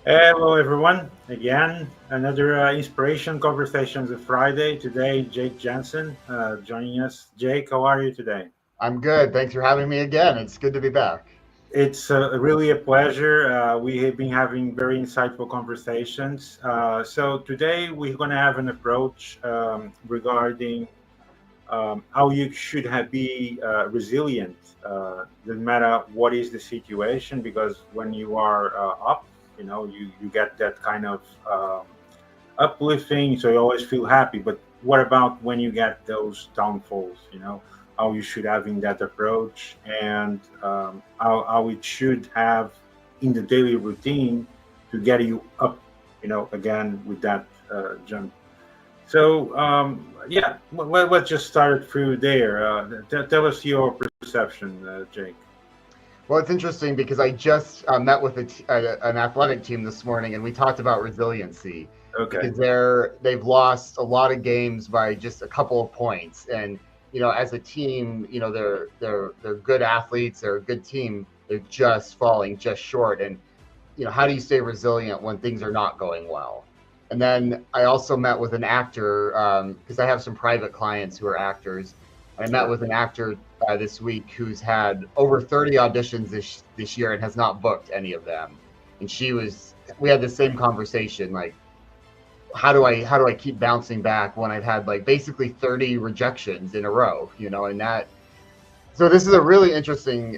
Hello, everyone. Again, another inspiration conversations of Friday. Today, Jake Jensen joining us. Jake, how are you today? I'm good. Thanks for having me again. It's good to be back. It's really a pleasure. We have been having very insightful conversations. So today we're going to have an approach regarding how you should have be resilient, no matter what is the situation. Because when you are up, you get that kind of uplifting, so you always feel happy. But what about when you get those downfalls? How you should have in that approach, and how it should have in the daily routine to get you up, again with that jump. So yeah, let's just start through there. Tell us your perception, Jake. Well, it's interesting because I just met with an athletic team this morning, and we talked about resiliency Okay. because they've lost a lot of games by just a couple of points. And as a team, they're good athletes, they're a good team. They're just falling just short. And how do you stay resilient when things are not going well? And then I also met with an actor because I have some private clients who are actors. I met with an actor this week who's had over 30 auditions this year and has not booked any of them. And we had the same conversation, like, how do I keep bouncing back when I've had like basically 30 rejections in a row, and that. So this is a really interesting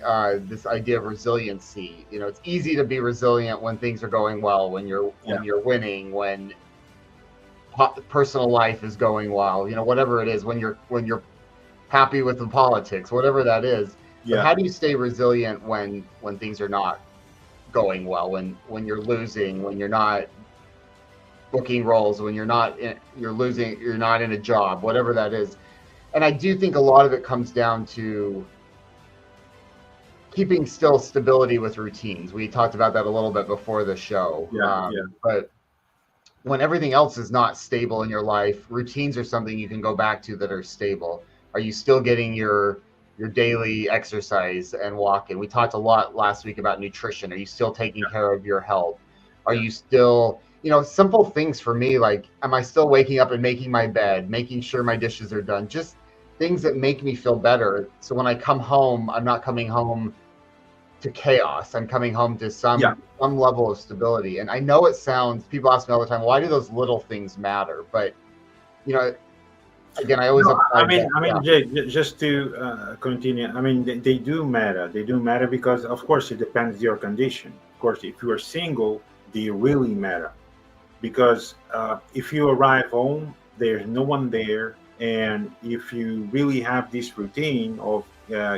this idea of resiliency. It's easy to be resilient when things are going well, when you're Yeah. winning, when personal life is going well, whatever it is, when you're happy with the politics, whatever that is. But Yeah. how do you stay resilient when things are not going well, when you're losing, when you're not booking roles, when you're losing, you're not in a job, whatever that is. And I do think a lot of it comes down to keeping still stability with routines. We talked about that a little bit before the show. Yeah. Yeah. But when everything else is not stable in your life, routines are something you can go back to that are stable. Are you still getting your daily exercise and walking? We talked a lot last week about nutrition. Are you still taking care of your health? Are Yeah. you still, simple things for me, like, am I still waking up and making my bed, making sure my dishes are done? Just things that make me feel better. So when I come home, I'm not coming home to chaos. I'm coming home to Yeah. some level of stability. And I know it sounds, people ask me all the time, why do those little things matter? But you know, again, I always No, I applied mean, that. I Yeah, mean, Jake, just to continue, I mean, they do matter. They do matter because, of course, it depends your condition. Of course, if you are single, they really matter because if you arrive home, there's no one there, and if you really have this routine of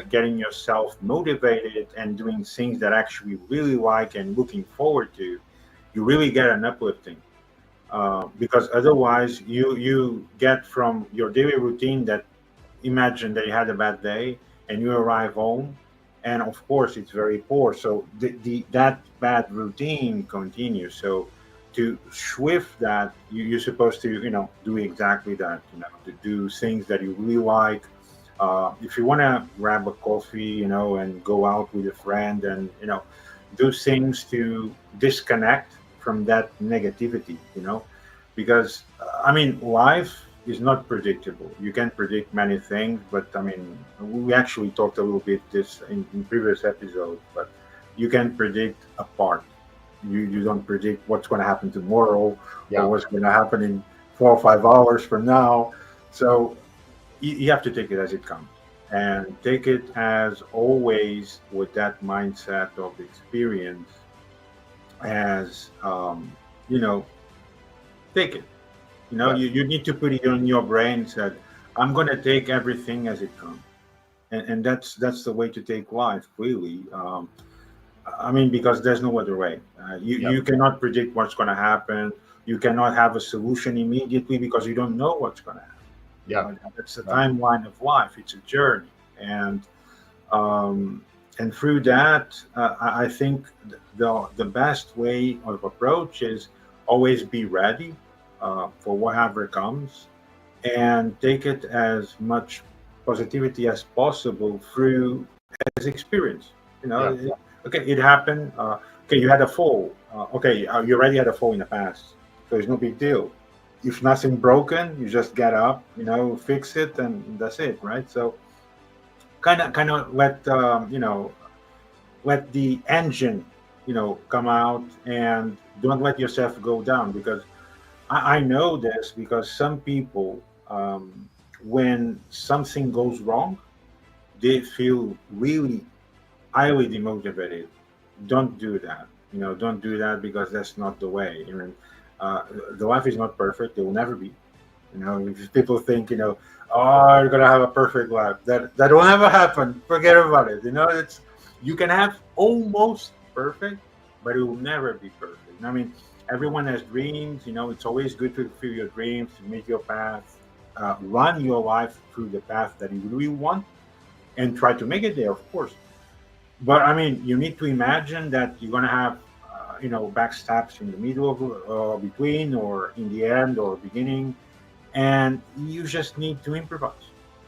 getting yourself motivated and doing things that actually really like and looking forward to, you really get an uplifting. Because otherwise you get from your daily routine that imagine that you had a bad day and you arrive home, and of course it's very poor, so that bad routine continues. So to shift that, you're supposed to do exactly that, to do things that you really like. If you want to grab a coffee, and go out with a friend, and do things to disconnect from that negativity, because I mean, life is not predictable. You can predict many things, but I mean, we actually talked a little bit this in previous episodes. But you can predict a part. You don't predict what's going to happen tomorrow or yeah, what's going to happen in 4 or 5 hours from now. So you have to take it as it comes, and take it as always with that mindset of experience, as you know take it. yes, You need to put it on your brain that I'm going to take everything as it comes. And that's the way to take life, really. I mean, because there's no other way. yep, You cannot predict what's going to happen. You cannot have a solution immediately because you don't know what's going to happen. yep, That's the yep, timeline of life. It's a journey. Um, and through that, I think the best way of approach is always be ready for whatever comes, and take it as much positivity as possible through as experience. yep, Okay, it happened. Okay, you had a fall. okay, you already had a fall in the past, so it's no big deal. If nothing broken, you just get up, fix it, and that's it, right? So kind of let the engine, come out, and don't let yourself go down, because I know this, because some people, when something goes wrong, they feel really highly demotivated. Don't do that. Don't do that, because that's not the way. Uh, the life is not perfect. It will never be. If people think, oh, you're gonna have a perfect life. That will never happen. Forget about it. You can have almost perfect, but it will never be perfect. I mean, everyone has dreams. It's always good to fulfill your dreams, to make your path, run your life through the path that you really want, and try to make it there, of course. But I mean, you need to imagine that you're gonna have, backstabs in the middle of, between, or in the end, or beginning, and you just need to improvise.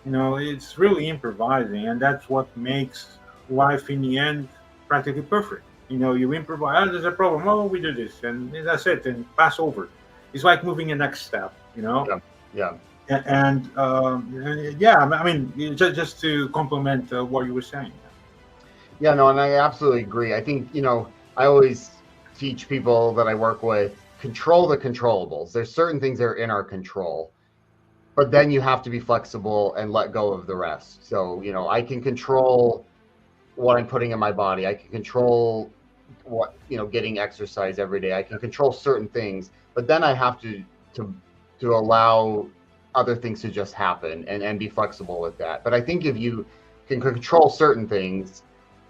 It's really improvising, and that's what makes life in the end practically perfect. You improvise. Oh, there's a problem. Oh, we do this, and that's it, and pass over. It's like moving the next step. Yeah, yeah, And yeah, I mean, just to complement what you were saying. yeah. No, and I absolutely agree. I think I always teach people that I work with, control the controllables. There's certain things that are in our control, but then you have to be flexible and let go of the rest. So I can control what I'm putting in my body. I can control what getting exercise every day. I can control certain things, but then I have to to allow other things to just happen and be flexible with that. But I think if you can control certain things,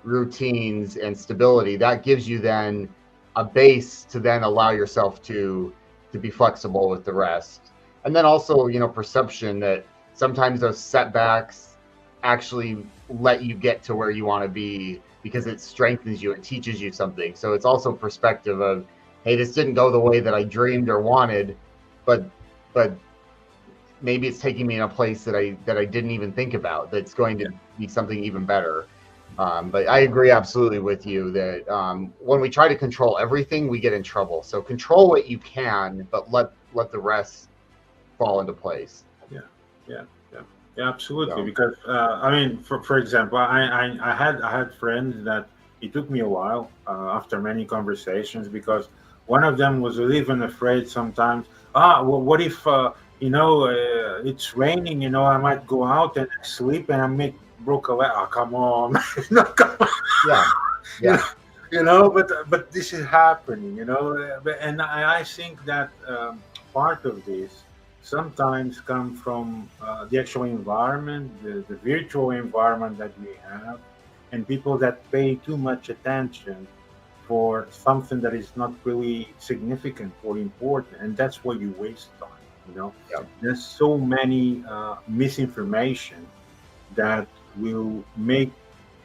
routines and stability, that gives you then a base to then allow yourself to be flexible with the rest. And then also perception, that sometimes those setbacks actually let you get to where you want to be, because it strengthens you, it teaches you something. So it's also perspective of, hey, this didn't go the way that I dreamed or wanted, but but maybe it's taking me in a place that I didn't even think about, that's going to be something even better. But I agree absolutely with you that when we try to control everything, we get in trouble. So control what you can, but let the rest fall into place. Yeah, yeah, yeah, yeah, absolutely. So Because I mean, for example, I had friends that it took me a while, after many conversations, because one of them was even afraid sometimes. Well, what if it's raining? I might go out and sleep and I make broke a leg. Oh, come on, no, come on. yeah, you yeah, know, but this is happening. And I think that, part of this sometimes come from, the actual environment, the virtual environment that we have, and people that pay too much attention for something that is not really significant or important, and that's where you waste time. yeah, There's so many, misinformation that will make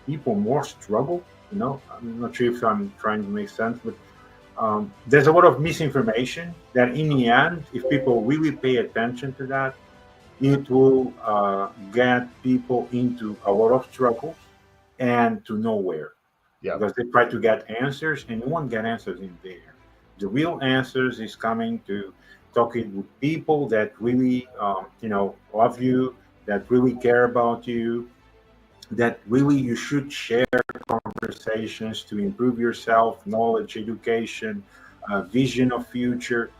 people more struggle. I'm not sure if I'm trying to make sense, but, there's a lot of misinformation that, in the end, if people really pay attention to that, it will, get people into a lot of struggles and to nowhere, yeah, because they try to get answers, and you won't get answers in there. The real answers is coming to talking with people that really, love you, that really care about you, that really you should share conversations to improve yourself, knowledge, education, vision of future,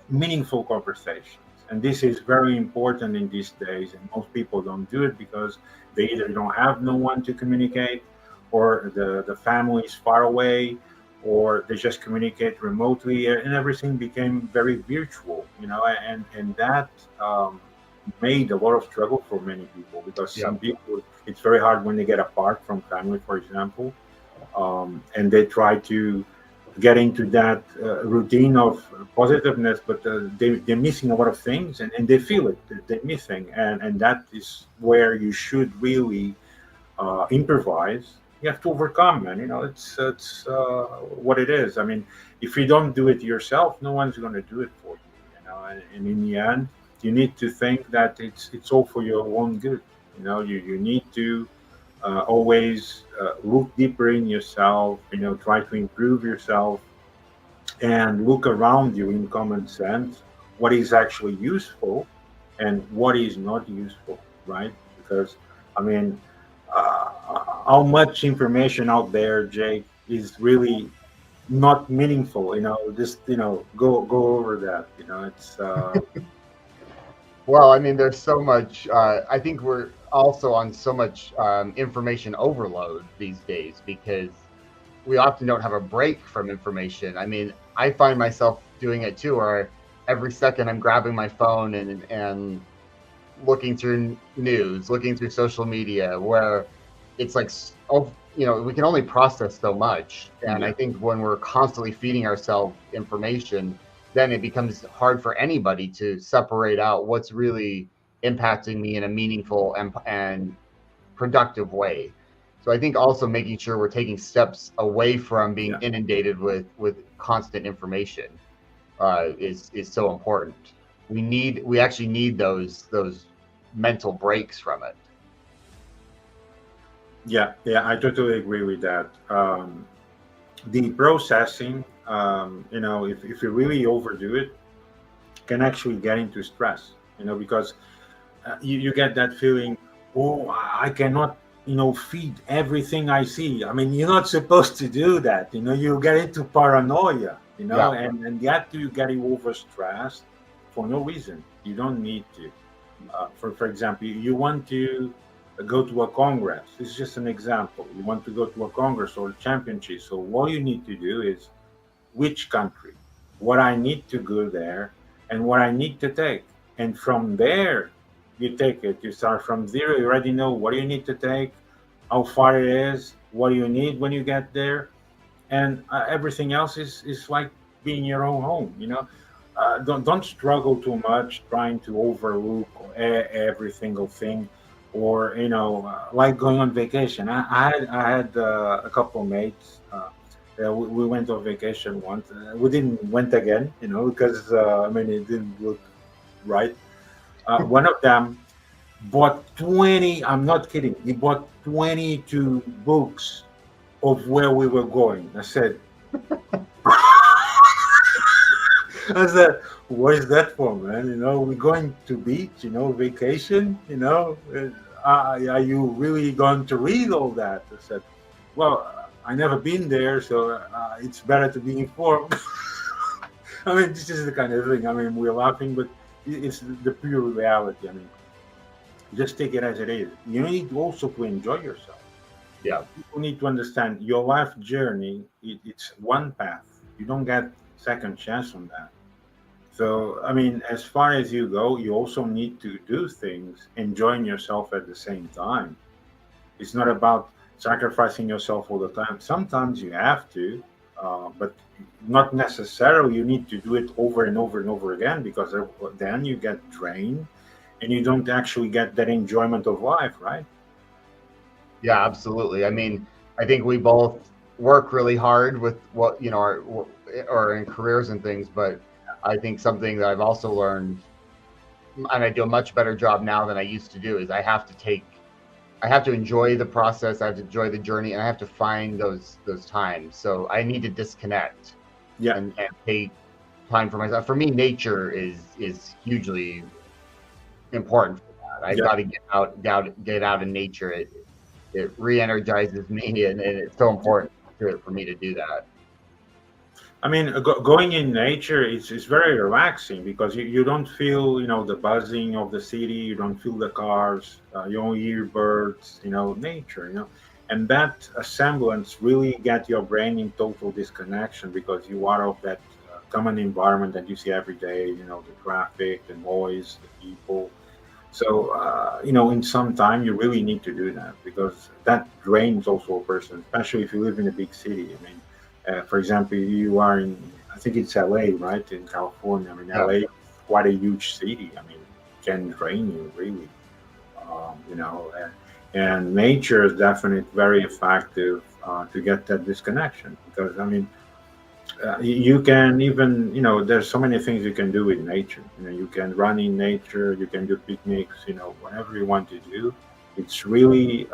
meaningful conversations. And this is very important in these days. And most people don't do it because they either don't have no one to communicate, or the family is far away, or they just communicate remotely, and everything became very virtual, and that, made a lot of struggle for many people, because yeah, some people, it's very hard when they get apart from family, for example, and they try to get into that, routine of positiveness, but, they're missing a lot of things, and they feel it, they're missing, and that is where you should really, improvise. You have to overcome, man. It's what it is. I mean, if you don't do it yourself, no one's going to do it for you. And in the end, you need to think that it's all for your own good. You need to, always, look deeper in yourself. Try to improve yourself, and look around you in common sense what is actually useful and what is not useful, right? Because I mean, uh, how much information out there, Jake, is really not meaningful. Just go over that. It's Well, I mean, there's so much. I think we're also on so much information overload these days because we often don't have a break from information. I mean, I find myself doing it too, where every second I'm grabbing my phone and looking through news, looking through social media, where it's like, oh, we can only process so much. And I yeah, think when we're constantly feeding ourselves information, then it becomes hard for anybody to separate out what's really impacting me in a meaningful and productive way. So I think also making sure we're taking steps away from being yeah. inundated with constant information is so important. We actually need those mental breaks from it. Yeah, I totally agree with that. The processing, if you really overdo it, can actually get into stress. Because you get that feeling, oh, I cannot, feed everything I see. I mean, you're not supposed to do that. You get into paranoia. Yeah, And yet you get overstressed for no reason. You don't need to. For example, you want to go to a congress. This is just an example. You want to go to a congress or a championship. So what you need to do is which country, what I need to go there, and what I need to take. And from there, you take it. You start from zero. You already know what you need to take, how far it is, what you need when you get there, and everything else is like being your own home. Don't struggle too much trying to overlook every single thing, or like going on vacation. I had a couple mates. We went on vacation once. We didn't went again, because I mean it didn't look right. One of them bought 20. I'm not kidding. He bought 22 books of where we were going. I said, what is that for, man? We're going to beach, vacation, are you really going to read all that? I said, well, I never been there, so it's better to be informed. I mean, this is the kind of thing. I mean, we're laughing, but it's the pure reality. I mean, just take it as it is. You need also to enjoy yourself. yeah. You need to understand your life journey. It's one path. You don't get second chance on that. So, I mean, as far as you go, you also need to do things, enjoying yourself at the same time. It's not about sacrificing yourself all the time. Sometimes you have to, but not necessarily you need to do it over and over and over again, because then you get drained and you don't actually get that enjoyment of life, right? Yeah, absolutely. I mean, I think we both work really hard with what, our or in careers and things, but I think something that I've also learned, and I do a much better job now than I used to do, is I have to enjoy the process, I have to enjoy the journey, and I have to find those times. So I need to disconnect Yeah, and take time for myself. For me, nature is hugely important for that. I've yeah. got to get out in nature. It re-energizes me, and it's so important for me to do that. I mean, going in nature is very relaxing because you don't feel, the buzzing of the city. You don't feel the cars. You only hear birds. Nature. And that semblance really get your brain in total disconnection because you are of that common environment that you see every day. The traffic, the noise, the people. So, in some time, you really need to do that because that drains also a person, especially if you live in a big city. I mean, for example, you are in, I think it's LA, right? In California. I mean, Yeah. LA, quite a huge city. I mean, can drain you really, and nature is definitely very effective to get that disconnection because, I mean, you can even there's so many things you can do with nature. You can run in nature, you can do picnics, whatever you want to do. It's really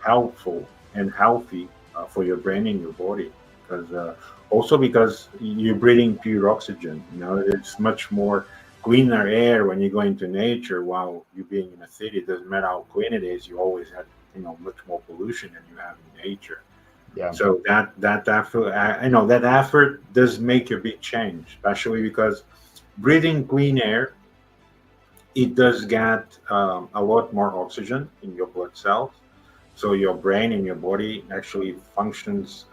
helpful and healthy for your brain and your body. because also because you're breathing pure oxygen. You know, it's much more cleaner air when you go into nature. While you being in a city, it doesn't matter how clean it is, you always have, you know, much more pollution than you have in nature. Yeah. So that effort, I know that effort does make a big change, especially because breathing clean air, it does get a lot more oxygen in your blood cells. So your brain and your body actually functions,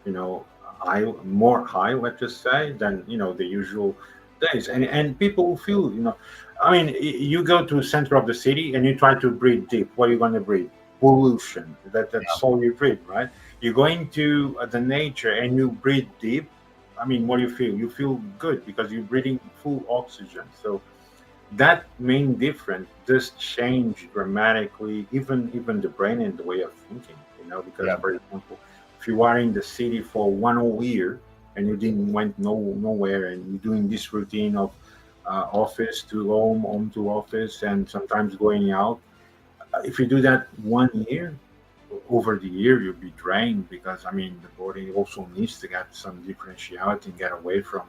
you know, high, let's just say, than, you know, the usual days. And people feel, you know, I mean, you go to the center of the city and you try to breathe deep. What are you going to breathe? Pollution. That's all you breathe, right? You go into the nature and you breathe deep. I mean, what do you feel? You feel good because you're breathing full oxygen. So that main difference does change dramatically, even the brain and the way of thinking. You know, because Yeah. for example, if you are in the city for one whole year and you didn't went nowhere, and you're doing this routine of office to home, home to office, and sometimes going out. If you do that one year, over the year you'll be drained, because I mean the body also needs to get some differentiality and get away from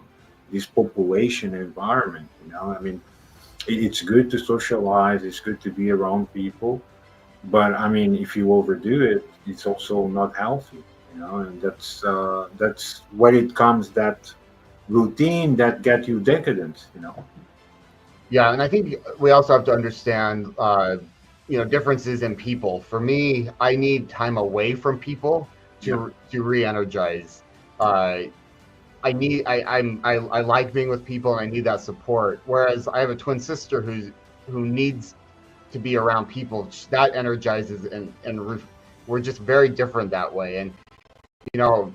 this population environment. You know, I mean, it's good to socialize, it's good to be around people, but I mean if you overdo it, it's also not healthy. You know, and that's where it comes, that routine that get you decadent. You know. Yeah, and I think we also have to understand, differences in people. For me, I need time away from people Yep. to re-energize. Uh, I like being with people, and I need that support. Whereas I have a twin sister who needs to be around people. That energizes, we're just very different that way. And you know,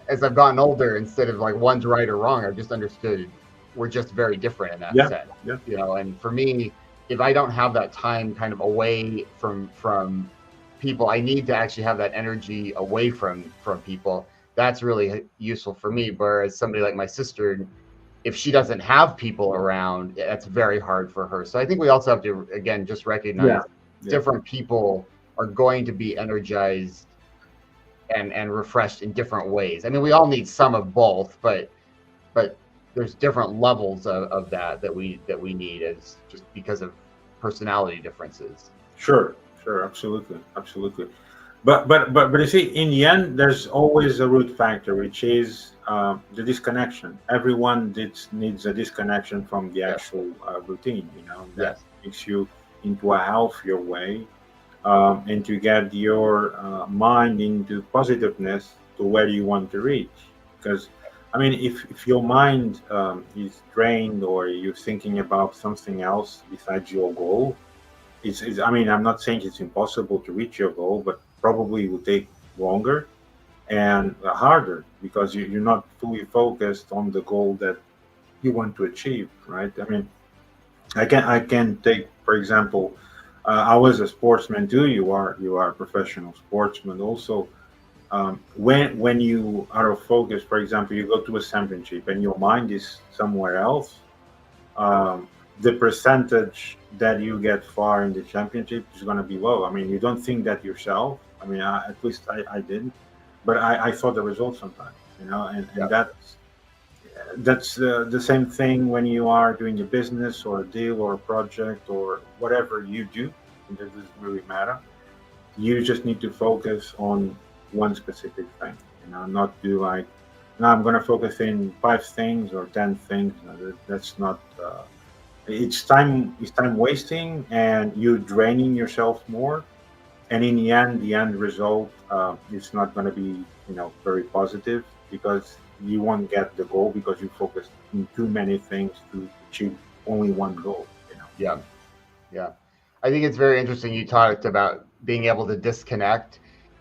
as I've gotten older, instead of like one's right or wrong, I've just understood we're just very different in that Yeah. sense. Yeah. And for me, if I don't have that time kind of away from people, I need to actually have that energy away from people. That's really useful for me. Whereas somebody like my sister, if she doesn't have people around, that's very hard for her. So I think we also have to, again, just recognize Yeah. Yeah. different people are going to be energized and refreshed in different ways. I mean, we all need some of both, but there's different levels of that we need, as just because of personality differences. Sure, sure, absolutely, absolutely. But you see, in the end, there's always a root factor, which is the disconnection. Everyone needs a disconnection from the Yes. actual routine. You know, that Yes. takes you into a healthier way, and to get your mind into positiveness to where you want to reach. Because, I mean, if your mind is drained, or you're thinking about something else besides your goal, I mean, I'm not saying it's impossible to reach your goal, but probably it will take longer and harder, because you're not fully focused on the goal that you want to achieve, right? I mean, I can take, for example, I was a sportsman too. You are a professional sportsman also. When you are of focus, for example, you go to a championship and your mind is somewhere else, um, the percentage that you get far in the championship is going to be low. I mean, you don't think that yourself. I mean, at least I didn't, but I saw the results sometimes, you know, and Yeah. that's the same thing when you are doing a business or a deal or a project or whatever you do. It doesn't really matter. You just need to focus on one specific thing, you know, not do like, now I'm going to focus in 5 things or 10 things. You know, that's not. It's time wasting, and you're draining yourself more, and in the end result is not going to be, you know, very positive, because you won't get the goal because you focus in too many things to achieve only one goal, you know. Yeah. Yeah. I think it's very interesting you talked about being able to disconnect.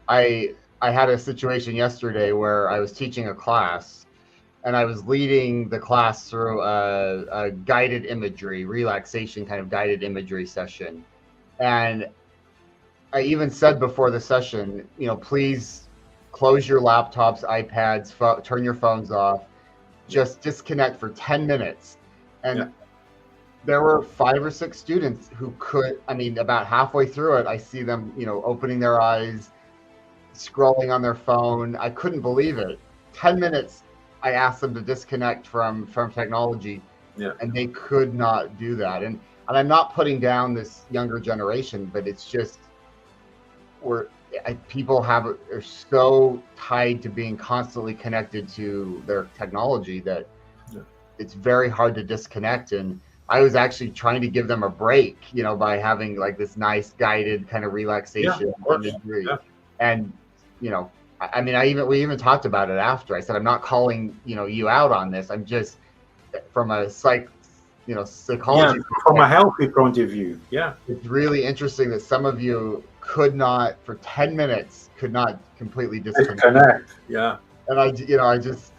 I had a situation yesterday where I was teaching a class, and I was leading the class through a guided imagery, relaxation kind of guided imagery session. And I even said before the session, please close your laptops, iPads, turn your phones off, Yeah. just disconnect for 10 minutes. Yeah. And there were 5 or 6 students who could, I mean, about halfway through it, I see them, opening their eyes, scrolling on their phone. I couldn't believe it. 10 minutes, I asked them to disconnect from technology, Yeah. and they could not do that. And I'm not putting down this younger generation, but it's just people are so tied to being constantly connected to their technology that Yeah. it's very hard to disconnect. And I was actually trying to give them a break, by having like this nice guided kind of relaxation Of course. imagery. Yeah. And, we even talked about it after. I said, I'm not calling, you out on this. I'm just from a psychology. From a healthy point of view. Yeah. It's really interesting that some of you could not, for 10 minutes, could not completely disconnect. Yeah. And I just,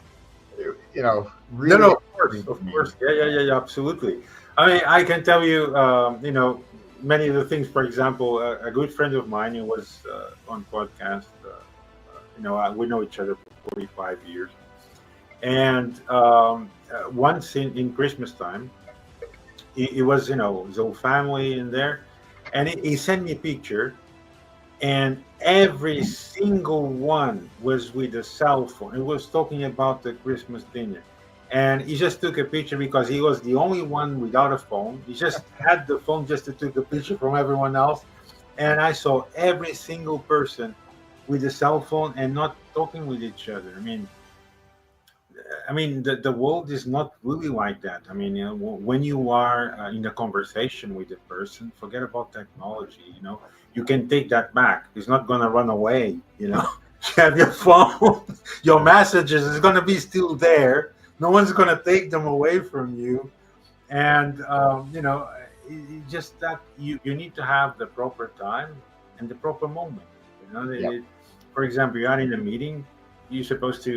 really. No, of course. Yeah, absolutely. I mean, I can tell you, many of the things. For example, a good friend of mine who was on podcast. We know each other for 45 years, and once in Christmas time, it was his whole family in there, and he sent me a picture, and every single one was with a cell phone. It was talking about the Christmas dinner. And he just took a picture because he was the only one without a phone. He just had the phone just to take a picture from everyone else. And I saw every single person with a cell phone and not talking with each other. The world is not really like that. When you are in a conversation with a person, forget about technology. You can take that back. It's not going to run away. You have your phone, your messages is going to be still there. No one's going to take them away from you. And, just that you need to have the proper time and the proper moment. For example, you are in a meeting, you're supposed to,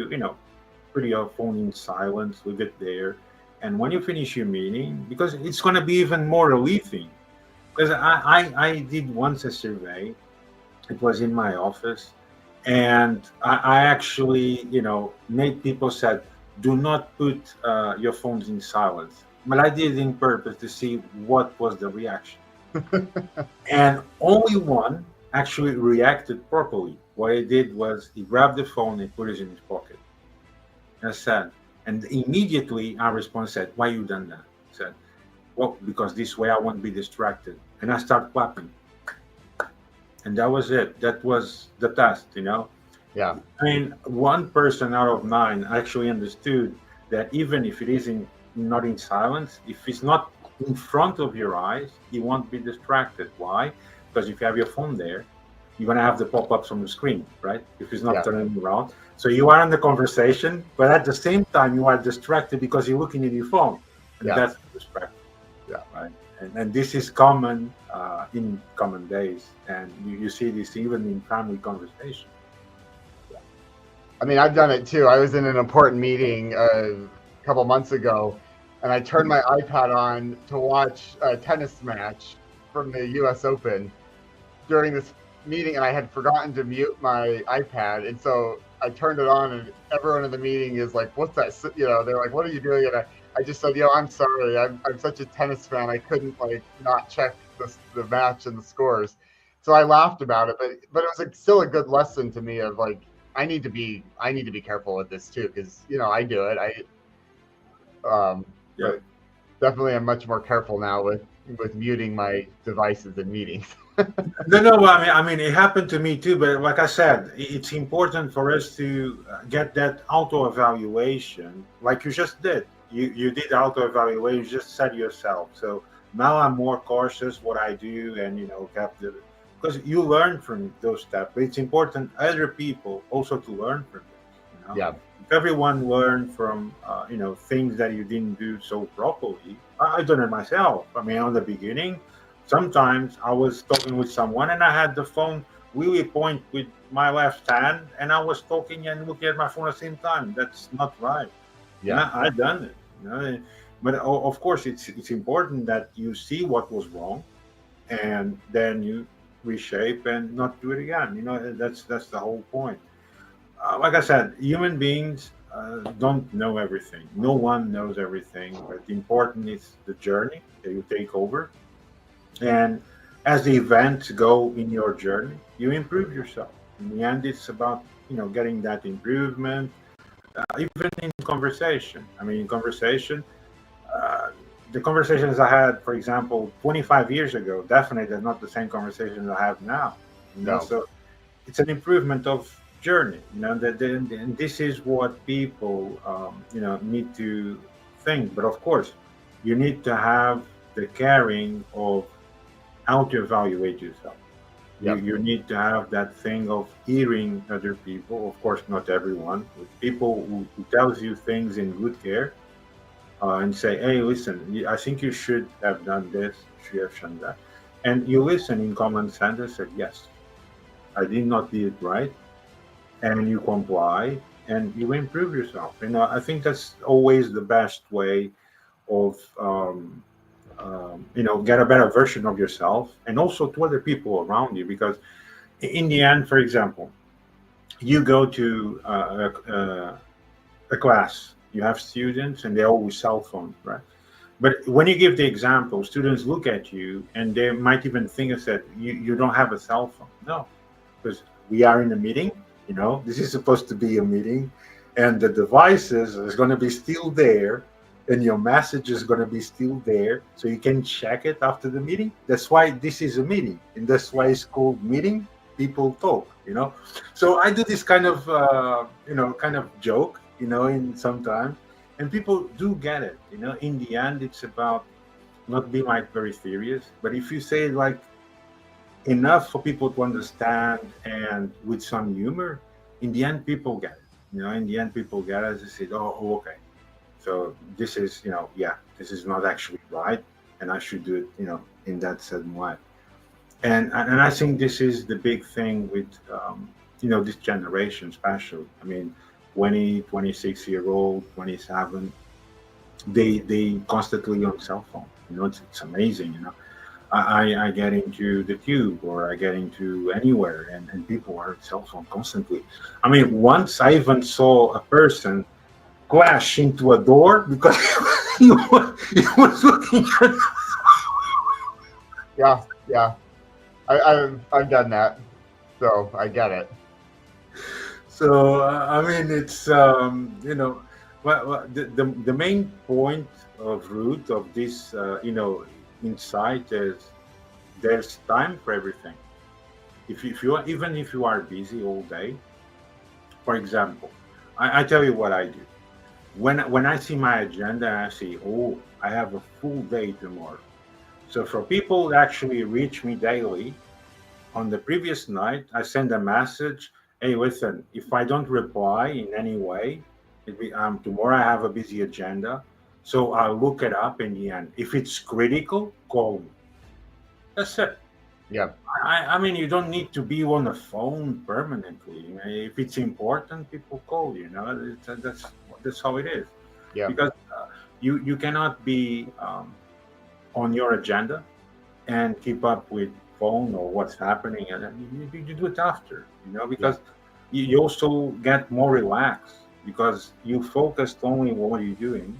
put your phone in silence, leave it there. And when you finish your meeting, because it's going to be even more relieving. Because I did once a survey, it was in my office, and I actually, made people said, do not put your phones in silence. But I did it in purpose to see what was the reaction. And only one actually reacted properly. What he did was he grabbed the phone and put it in his pocket. I said, and immediately our response said, why you done that? I said, well, because this way I won't be distracted. And I start clapping. And that was it. That was the test, Yeah. One person out of 9 actually understood that even if it is not in silence, if it's not in front of your eyes, you won't be distracted. Why? Because if you have your phone there, you're going to have the pop-ups on the screen, right? If it's not turning around. So you are in the conversation, but at the same time, you are distracted because you're looking at your phone. And that's distracting. Yeah. Right. And this is common in common days. And you see this even in family conversation. I've done it too. I was in an important meeting a couple months ago, and I turned my iPad on to watch a tennis match from the U.S. Open during this meeting, and I had forgotten to mute my iPad, and so I turned it on, and everyone in the meeting is like, "What's that?" They're like, "What are you doing?" And I just said, "I'm sorry. I'm such a tennis fan. I couldn't not check the match and the scores." So I laughed about it, but it was still a good lesson to me of I need to be careful with this too, because I do it. But definitely I'm much more careful now with muting my devices in meetings. No. It happened to me too. But like I said, it's important for us to get that auto evaluation, like you just did. You did auto evaluation. You just said yourself. So now I'm more cautious what I do, and because you learn from those steps. But it's important other people also to learn from this. Yeah. If everyone learned from things that you didn't do so properly, I done it myself. On the beginning, sometimes I was talking with someone and I had the phone really point with my left hand, and I was talking and looking at my phone at the same time. That's not right. Yeah. I done it. But of course, it's important that you see what was wrong, and then you reshape and not do it again. That's the whole point. Like I said, human beings don't know everything. No one knows everything, but the important is the journey that you take over. And as the events go in your journey, you improve yourself. In the end, it's about getting that improvement, even in conversation. I mean, in conversation, uh, the conversations I had, for example, 25 years ago, definitely they're not the same conversations I have now. No. So it's an improvement of journey. And this is what people, need to think. But of course, you need to have the caring of how to evaluate yourself. You, Yep. you need to have that thing of hearing other people. Of course, not everyone, but people who tells you things in good care, and say, "Hey, listen, I think you should have done this. You should have done that," and you listen in common sense and say, "Yes, I did not do it right," and you comply and you improve yourself. I think that's always the best way of get a better version of yourself and also to other people around you, because in the end, for example, you go to a class, you have students and they always cell phone, right? But when you give the example, students look at you and they might even think that you don't have a cell phone. No, because we are in a meeting. This is supposed to be a meeting, and the devices is going to be still there, and your message is going to be still there, so you can check it after the meeting. That's why this is a meeting, and that's why it's called meeting. People talk. So I do this kind of joke, in sometimes, and people do get it. In the end, it's about not being like very serious, but if you say it like enough for people to understand and with some humor, in the end, people get it. In the end, people get it. They say, oh, okay. So this is, yeah, this is not actually right, and I should do it, in that certain way. And I think this is the big thing with, this generation, especially. I mean, 20, 26 year old, 27, they constantly on cell phone. It's amazing. I get into the tube or I get into anywhere, and people are on cell phone constantly. I mean, once I even saw a person crash into a door because he was looking at. Yeah. Yeah. I've done that, so I get it. So I mean, it's the main point of root of this insight is there's time for everything. If you even if you are busy all day, for example, I tell you what I do. When I see my agenda, I see, oh, I have a full day tomorrow. So for people who actually reach me daily, on the previous night, I send a message. Hey, listen, if I don't reply in any way, tomorrow I have a busy agenda. So I'll look it up in the end. If it's critical, call me. That's it. Yep. I mean, you don't need to be on the phone permanently. If it's important, people call you. That's how it is. Yep. Because you cannot be on your agenda and keep up with phone or what's happening, and then you do it after. Because you also get more relaxed because you focused only on what you're doing,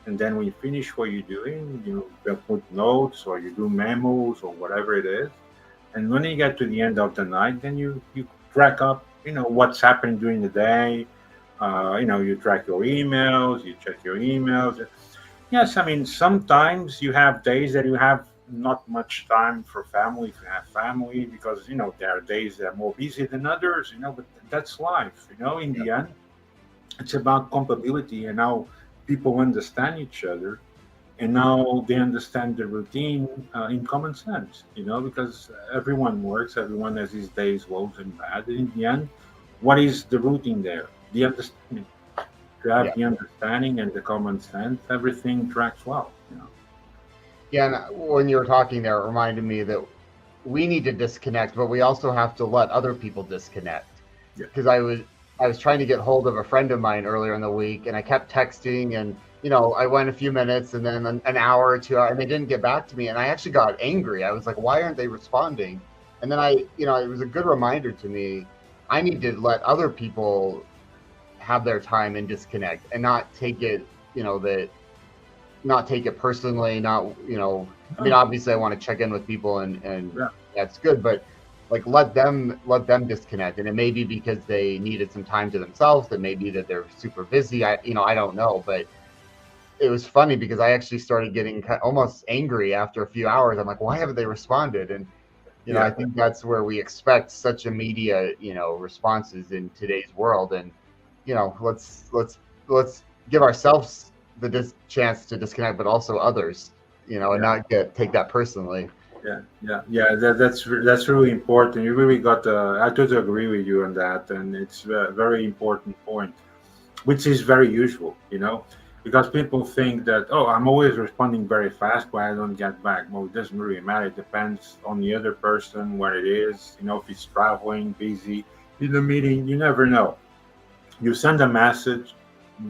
and then when you finish what you're doing, you put notes or you do memos or whatever it is. And when you get to the end of the night, then you track up, what's happened during the day. You track your emails, you check your emails. Yes, I mean, sometimes you have days that you have not much time for family if you have family, because, there are days that are more busy than others, but that's life. In the end, it's about compatibility and how people understand each other and now they understand the routine in common sense, because everyone works, everyone has his days, lows and bad. In the end, what is the routine there? The understanding. To have Yeah. the understanding and the common sense, everything tracks well. Yeah. And when you were talking there, it reminded me that we need to disconnect, but we also have to let other people disconnect. Yeah. Because I was trying to get hold of a friend of mine earlier in the week, and I kept texting, and I went a few minutes, and then an hour or 2 hours, and they didn't get back to me, and I actually got angry. I was like, why aren't they responding? And then it was a good reminder to me. I need to let other people have their time and disconnect, and not take it, not take it personally. Not, I mean, obviously, I want to check in with people, and Yeah. that's good, but like let them disconnect. And it may be because they needed some time to themselves. It may be that they're super busy. I don't know, but it was funny because I actually started getting almost angry after a few hours. I'm like, why haven't they responded? And I Yeah, think that's where we expect such immediate, responses in today's world. And let's give ourselves the chance to disconnect, but also others, and yeah, not take that personally. yeah. That's really important. You really got. I totally agree with you on that, and it's a very important point, which is very usual. Because people think that, oh, I'm always responding very fast, but I don't get back. Well, it doesn't really matter. It depends on the other person, what it is. If he's traveling, busy, in a meeting, you never know. You send a message,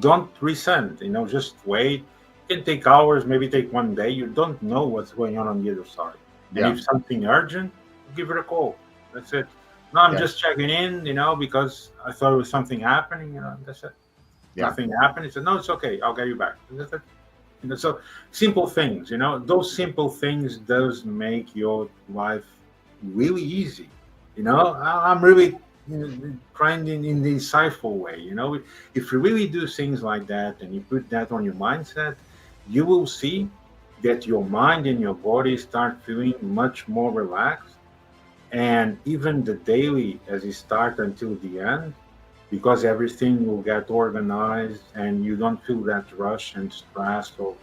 don't resend. Just wait. It can take hours, maybe take one day. You don't know what's going on the other side. And Yeah. if something urgent, give it a call. That's it. No, I'm Yeah. just checking in, because I thought it was something happening. That's it. Yeah. Nothing happened. He said, no, it's okay. I'll get you back. That's it. So simple things. Those simple things does make your life really easy. I'm really trying in the insightful way. If you really do things like that and you put that on your mindset, you will see that your mind and your body start feeling much more relaxed, and even the daily as you start until the end, because everything will get organized and you don't feel that rush and stress of,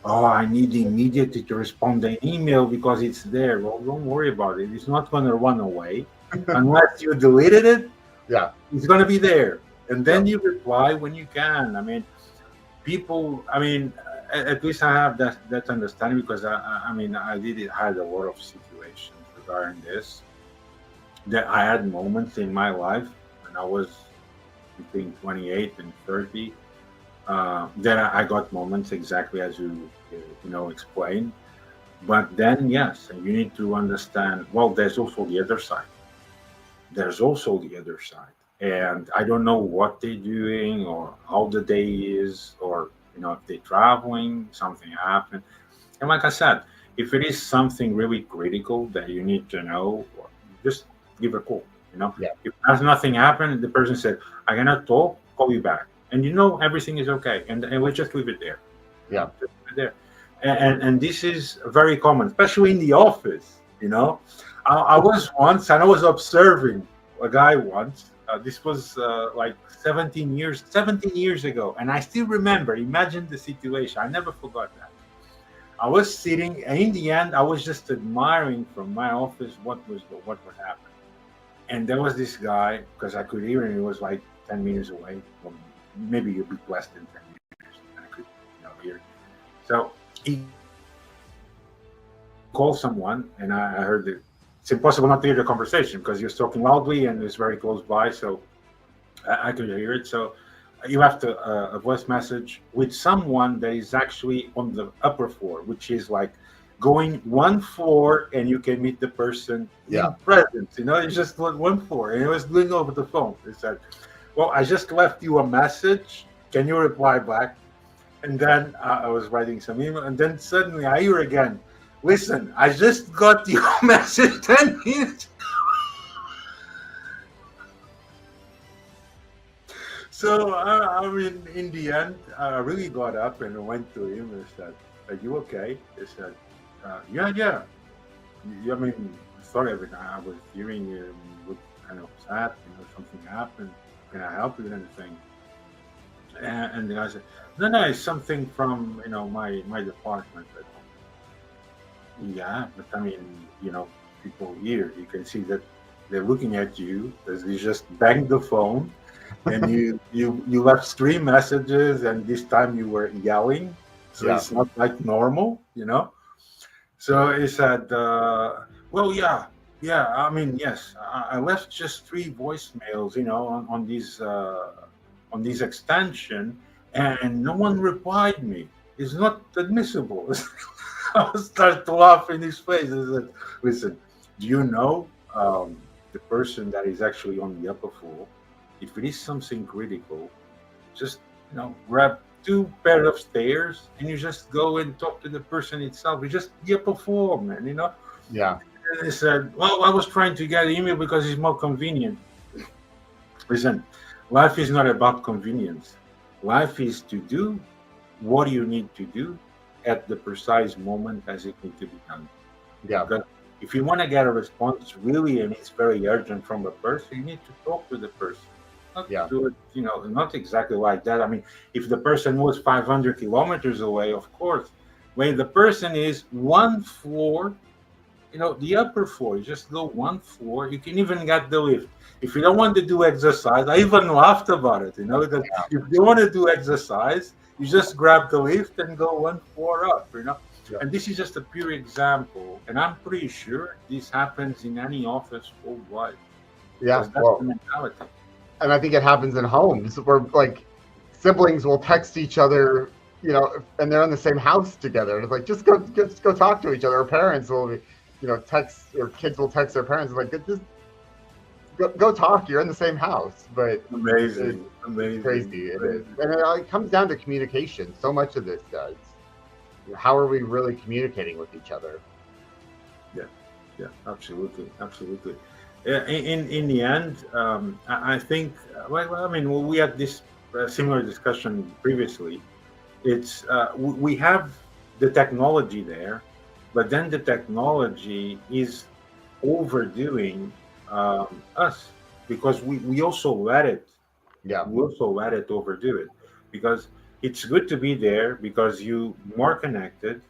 oh, I need immediately to respond to an email because it's there. Well, don't worry about it. It's not going to run away unless you deleted it. Yeah. It's going to be there, and Yeah. then you reply when you can. I mean, people. I mean, at least I have that understanding, because I did had a lot of situations regarding this, that I had moments in my life when I was between 28 and 30. Then I got moments exactly as you explained. But then, yes, you need to understand. Well, there's also the other side. There's also the other side, and I don't know what they're doing or how the day is, or if they're traveling, something happened. And like I said, if it is something really critical that you need to know, just give a call. Yeah. If has nothing happened, the person said, "I cannot talk. Call you back," and everything is okay, and we just leave it there. Yeah. Just leave it there. And this is very common, especially in the office. I was once, and I was observing a guy once. This was like 17 years ago, and I still remember. Imagine the situation. I never forgot that. I was sitting, and in the end, I was just admiring from my office what was happening. And there was this guy, because I could hear him. He was like 10 meters away, or maybe a bit less than 10 meters. And I could, hear. So he called someone, and I heard it. It's impossible not to hear the conversation because he was talking loudly and it was very close by, so I could hear it. So you left a voice message with someone that is actually on the upper floor, which is like going one floor and you can meet the person Yeah. in presence. It's just one floor, and it was doing over the phone. It said, "Well, I just left you a message. Can you reply back?" And then I was writing some email, and then suddenly I hear again, "Listen, I just got your message 10 minutes." So, in the end, I really got up and I went to him and said, "Are you okay?" He said, "Yeah, yeah. Sorry, everything. I was hearing you look kind of sad. Something happened. Can I help you with anything?" And the guy said, "No, no, it's something from my department." But, yeah, but people here, you can see that they're looking at you as you just banged the phone, and you left three messages, and this time you were yelling, so Yeah. it's not like normal. So he said, "Well, yeah, yeah. Yes, I left just three voicemails, on this extension, and no one replied me. It's not admissible." I started to laugh in his face. I said, "Listen, do you know the person that is actually on the upper floor? If it is something critical, just grab two pair of stairs and you just go and talk to the person itself. You just the upper floor, man. Yeah. They said, well, I was trying to get email because it's more convenient. Listen, life is not about convenience. Life is to do what you need to do at the precise moment as it needs to be done. Yeah. Because if you want to get a response really and it's very urgent from a person, you need to talk to the person. Not Yeah. do it, not exactly like that. I mean, if the person was 500 kilometers away, of course. When the person is one floor, the upper floor, you just go one floor. You can even get the lift. If you don't want to do exercise, I even laughed about it, that if you want to do exercise, you just grab the lift and go one floor up. Yeah. And this is just a pure example. And I'm pretty sure this happens in any office worldwide. Yeah. Because that's the mentality. And I think it happens in homes where like siblings will text each other, and they're in the same house together. It's like, just go talk to each other. Or parents will be, text, or kids will text their parents. It's like, just go talk. You're in the same house. But amazing. Crazy. It is. And it comes down to communication. So much of this does. How are we really communicating with each other? Yeah, absolutely. In the end, I think, we had this similar discussion previously. It's we have the technology there, but then the technology is overdoing us because we also let it. Yeah. We also let it overdo it because it's good to be there because you more connected,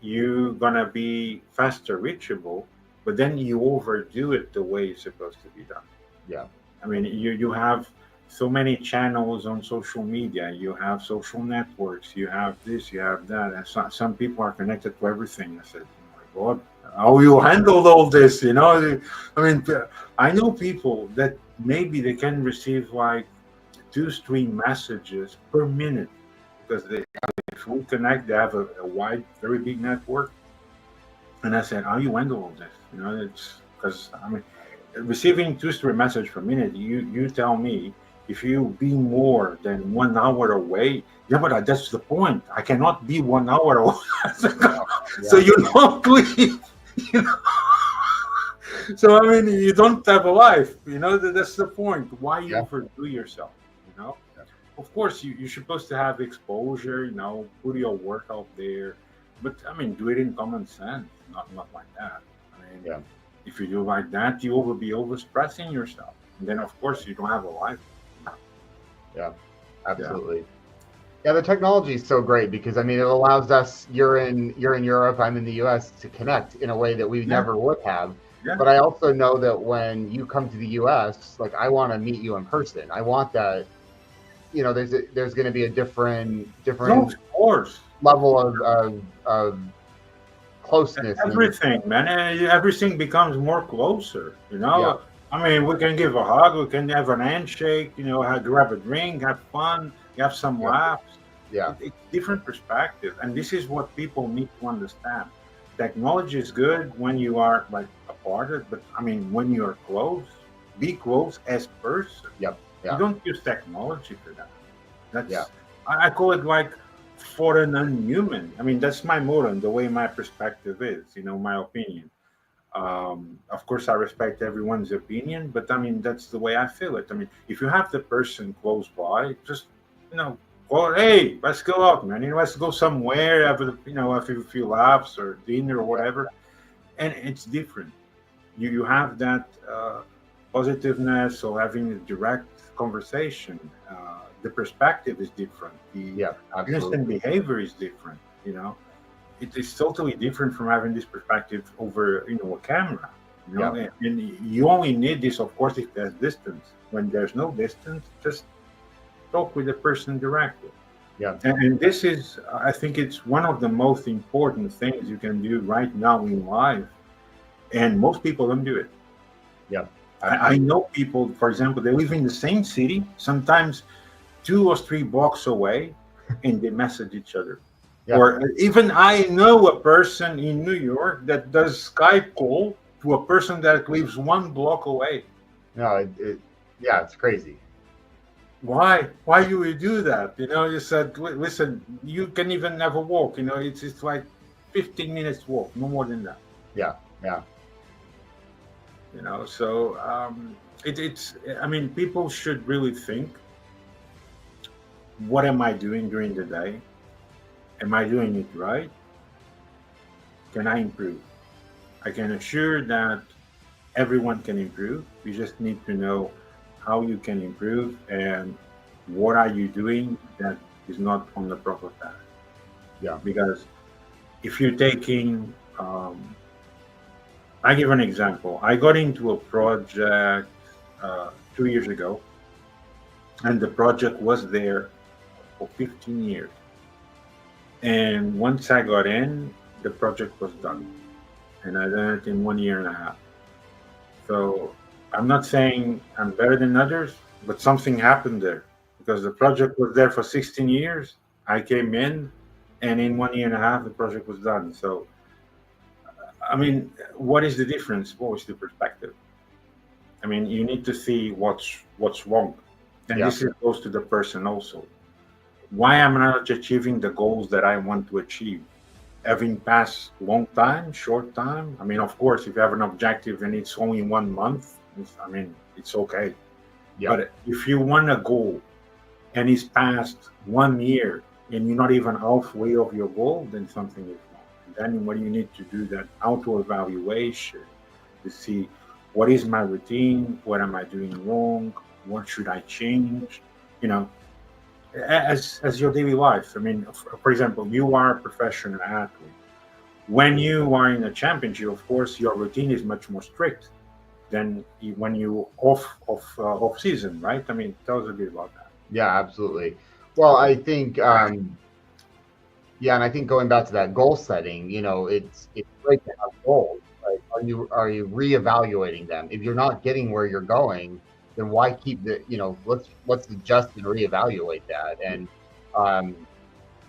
you're gonna be faster reachable, but then you overdo it the way it's supposed to be done. Yeah. I mean, you have so many channels on social media, you have social networks, you have this, you have that, and some people are connected to everything. I said, oh my God, how you handled all this? I mean, I know people that maybe they can receive like 2-3 messages per minute because if we connect, they have a wide, very big network. And I said, how you handle all this? It's because receiving 2-3 messages per minute. You tell me if you be more than 1 hour away. Yeah, but that's the point. I cannot be 1 hour away. So you don't leave. So you don't have a life. That's the point. Why you overdo yourself? Of course, you're supposed to have exposure. Put your work out there, but do it in common sense. Not like that. If you do like that, you will be overstressing yourself, and then of course you don't have a life. Yeah, absolutely. Yeah, the technology is so great because it allows us. You're in Europe, I'm in the U.S. to connect in a way that we never would have. Yeah. But I also know that when you come to the U.S., like I want to meet you in person. I want that. There's going to be a different Of course. level of closeness. Everything, man. Everything becomes more closer. Yeah. We can give a hug, we can have an handshake. Grab a drink, have fun, have some laughs. Yeah. It's different perspective, and this is what people need to understand. Technology is good when you are like apart, but when you are close, be close as person. Yep. Yeah. You don't use technology for that. I call it like for an unhuman. That's my motto and the way my perspective is, my opinion. Of course, I respect everyone's opinion, but that's the way I feel it. If you have the person close by, just, call, hey, let's go out, man. Let's go somewhere, have a few laughs or dinner or whatever. And it's different. You have that positiveness or having a direct conversation. The perspective is different. The instant behavior is different. It is totally different from having this perspective over a camera. And you only need this, of course, if there's distance. When there's no distance, just talk with the person directly. Yeah. And this is, I think, it's one of the most important things you can do right now in life. And most people don't do it. Yeah. I know people, for example, they live in the same city, sometimes 2 or 3 blocks away, and they message each other. Yeah. Or even I know a person in New York that does Skype call to a person that lives 1 block away. No, it's crazy. Why you would do that? You said, listen, you can even never walk. It's like 15 minutes walk, no more than that. Yeah. So it's I mean, people should really think, what am I doing during the day? Am I doing it right? Can I improve? I can assure that everyone can improve. You just need to know how you can improve and what are you doing that is not on the proper path. Yeah. Because if you're taking, I give an example. I got into a project 2 years ago, and the project was there for 15 years. And once I got in, the project was done, and I done it in 1 year and a half. So I'm not saying I'm better than others, but something happened there because the project was there for 16 years. I came in, and in 1 year and a half, the project was done. So, I mean, what is the difference? What was the perspective? I mean, you need to see what's wrong, and Yeah. this goes to the person also. Why am I not achieving the goals that I want to achieve? Having passed long time, short time. I mean, of course, if you have an objective and it's only 1 month, I mean, it's okay. Yeah. But if you want a goal and it's past 1 year and you're not even halfway of your goal, then something is wrong. And then what you need to do that auto evaluation to see, what is my routine, what am I doing wrong, what should I change, you know, as your daily life. I mean, for example, you are a professional athlete. When you are in a championship, of course, your routine is much more strict than when you off season, right? I mean, tell us a bit about that. Yeah, absolutely. Well, I think yeah, and I think going back to that goal setting, it's great to have goals, but are you reevaluating them? If you're not getting where you're going, then why keep let's adjust and reevaluate that. And um,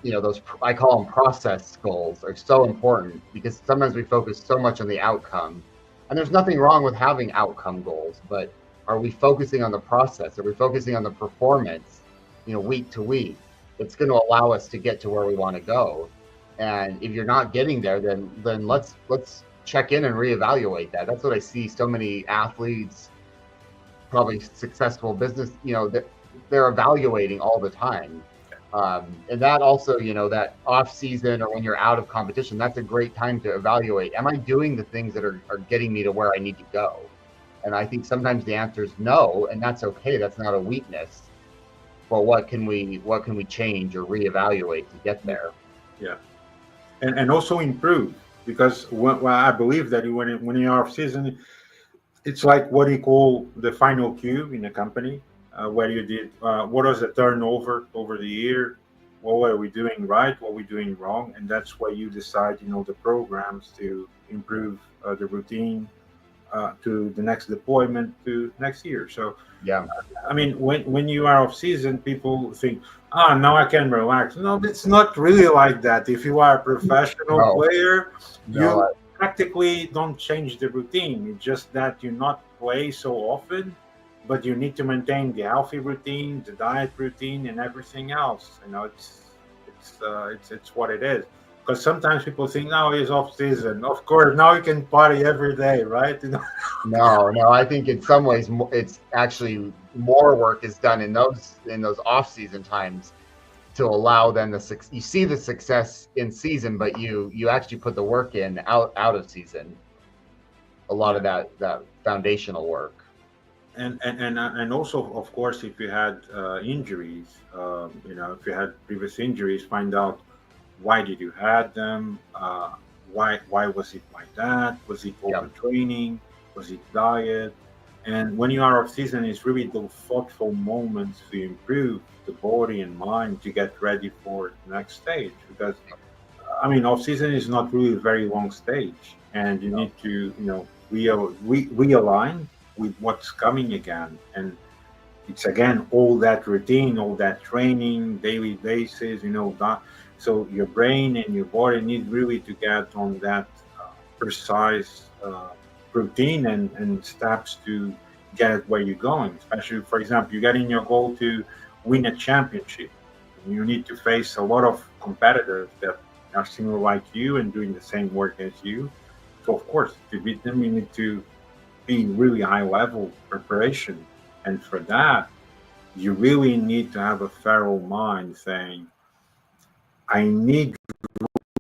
those, I call them process goals, are so important because sometimes we focus so much on the outcome, and there's nothing wrong with having outcome goals, but are we focusing on the process? Are we focusing on the performance, week to week? It's going to allow us to get to where we want to go. And if you're not getting there, then let's check in and reevaluate that. That's what I see so many athletes, probably successful business, that they're evaluating all the time. And that also, that off season or when you're out of competition, that's a great time to evaluate. Am I doing the things that are getting me to where I need to go? And I think sometimes the answer is no, and that's okay. That's not a weakness. But what can we change or reevaluate to get there? Yeah, and also improve, because well, I believe that when you're off season, it's like what you call the final cue in a company, where you did what was the turnover over the year, what were we doing right, what we doing wrong, and that's where you decide, the programs to improve the routine to the next deployment to next year. So Yeah. I mean, when you are off season, people think, ah, now I can relax. No, it's not really like that. If you are a professional No, player, no, you practically don't change the routine. It's just that you not play so often, but you need to maintain the healthy routine, the diet routine, and everything else. It's what it is. Because sometimes people think, now he's off season. Of course, now you can party every day, right? no. I think in some ways it's actually more work is done in those off season times to allow then you see the success in season, but you actually put the work in out of season. A lot Yeah. of that foundational work. And also, of course, if you had injuries, if you had previous injuries, find out why did you had them, why was it like that, was it Yeah. overtraining, was it diet, and when you are off season, it's really those thoughtful moments to improve the body and mind to get ready for the next stage. Because I mean, off season is not really a very long stage, and you need to, realign with what's coming again. And it's again all that routine, all that training, daily basis, that. So your brain and your body need really to get on that precise routine and steps to get where you're going. Especially, for example, you get in your goal to win a championship. You need to face a lot of competitors that are similar like you and doing the same work as you. So of course, to beat them, you need to be really high level preparation. And for that, you really need to have a feral mind saying, I need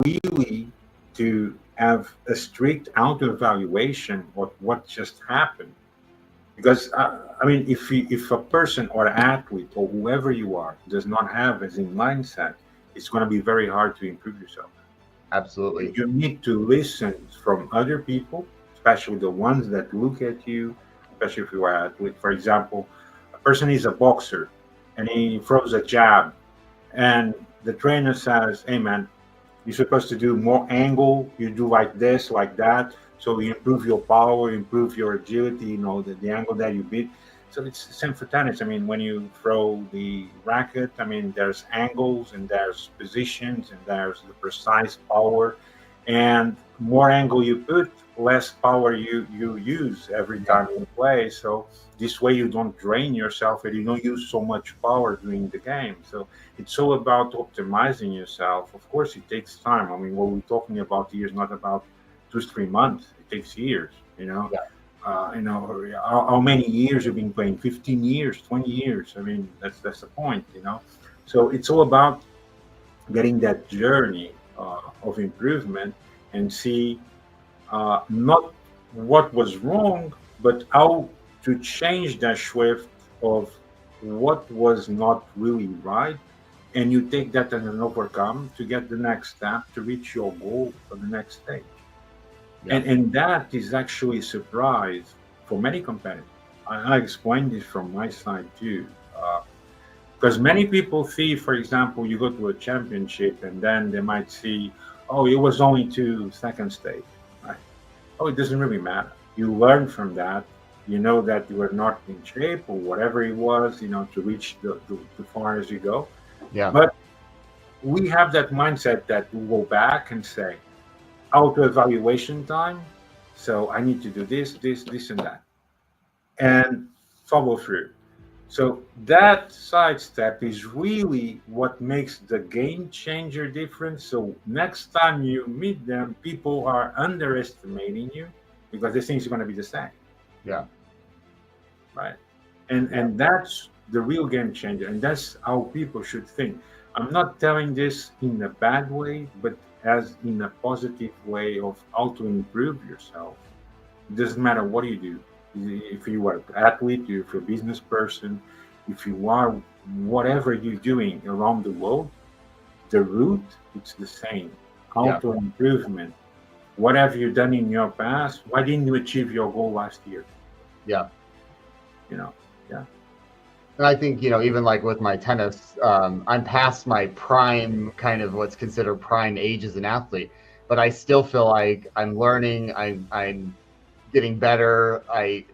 really to have a strict auto evaluation of what just happened. Because I mean, if a person or athlete or whoever you are does not have as in mindset, it's going to be very hard to improve yourself. Absolutely. You need to listen from other people, especially the ones that look at you, especially if you are athlete. For example, a person is a boxer and he throws a jab, and the trainer says, "Hey man, you're supposed to do more angle. You do like this, like that. So you improve your power, improve your agility, the angle that you beat." So it's the same for tennis. I mean, when you throw the racket, I mean, there's angles and there's positions and there's the precise power. And more angle you put, less power you use every time you play. So this way you don't drain yourself and you don't use so much power during the game. So it's all about optimizing yourself. Of course, it takes time. I mean, what we're talking about here is not about 2 3 months. It takes years. Yeah. How many years you've been playing? 15 years, 20 years. I mean, that's the point. So it's all about getting that journey of improvement and see not what was wrong, but how to change that shift of what was not really right, and you take that as an overcome to get the next step to reach your goal for the next stage. Yeah. And that is actually a surprise for many competitors. I explained this from my side too. Because many people see, for example, you go to a championship and then they might see, oh, it was only to second stage. Right? Oh, it doesn't really matter. You learn from that. You know that you were not in shape or whatever it was, to reach the far as you go. Yeah. But we have that mindset that we go back and say, auto evaluation time. So I need to do this, and that, and follow through. So that sidestep is really what makes the game changer difference. So next time you meet them, people are underestimating you because they think it's going to be the same. Yeah. Right. And that's the real game changer. And that's how people should think. I'm not telling this in a bad way, but as in a positive way of how to improve yourself. It doesn't matter what you do. If you are an athlete, if you're a business person, if you are whatever you're doing around the world, the root, it's the same. Auto improvement. What have you done in your past? Why didn't you achieve your goal last year? Yeah. Yeah. And I think, even like with my tennis, I'm past my prime, kind of what's considered prime age as an athlete, but I still feel like I'm learning. I'm getting better.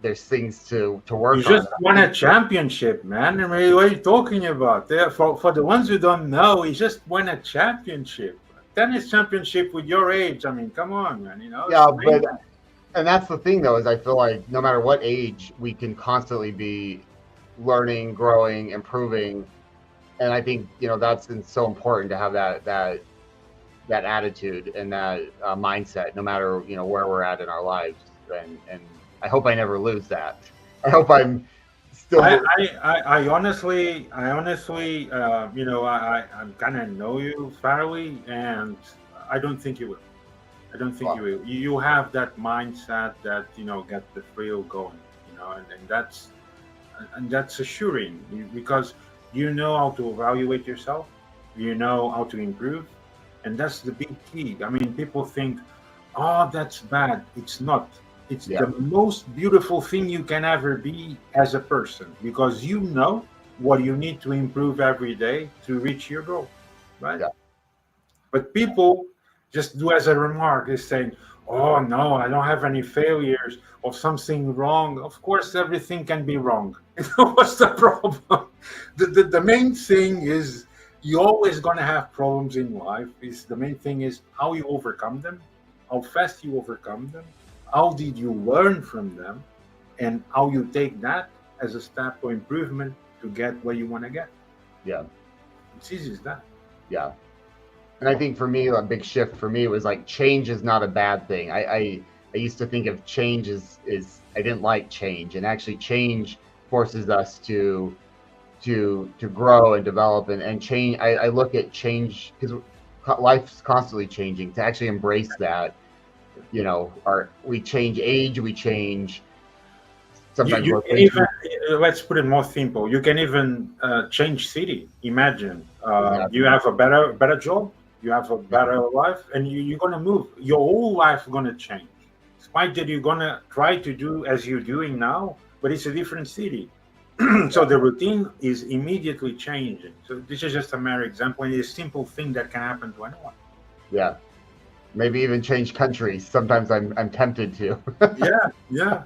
There's things to You work on. just won a championship, man. I mean, what are you talking about? For the ones who don't know, he just won a championship. Tennis championship with your age. I mean, come on, man. Yeah, and that's the thing though, is I feel like no matter what age, we can constantly be learning, growing, improving. And I think, that's so important to have that attitude and that mindset, no matter, where we're at in our lives. And I hope I never lose that. I hope I'm still. I honestly, I'm kind of know you fairly, and I don't think you will. I don't think you will. You have that mindset that get the thrill going, and that's assuring because you know how to evaluate yourself, you know how to improve, and that's the big key. I mean, people think, oh, that's bad. It's not. It's the most beautiful thing you can ever be as a person because you know what you need to improve every day to reach your goal, right? Yeah. But people just do as a remark is saying, oh no, I don't have any failures or something wrong. Of course, everything can be wrong. What's the problem? The main thing is you're always going to have problems in life. The main thing is how you overcome them, how fast you overcome them, how did you learn from them, and how you take that as a step for improvement to get where you want to get. Yeah. It's easy as that. Yeah. And I think for me, a big shift for me was like change is not a bad thing. I used to think of change is I didn't like change, and actually change forces us to grow and develop and change. I look at change because life's constantly changing. To actually embrace that, we change age, we change sometimes You can even, location. let's put it more simple. You can even change city. Imagine you Exactly. have a better job, you have a Yeah. better life, and you're gonna move. Your whole life gonna change. Despite that, you're gonna try to do as you're doing now, but it's a different city. So the routine is immediately changing. So this is just a mere example, and it's a simple thing that can happen to anyone. Yeah. Maybe even change countries. Sometimes I'm tempted to. Yeah.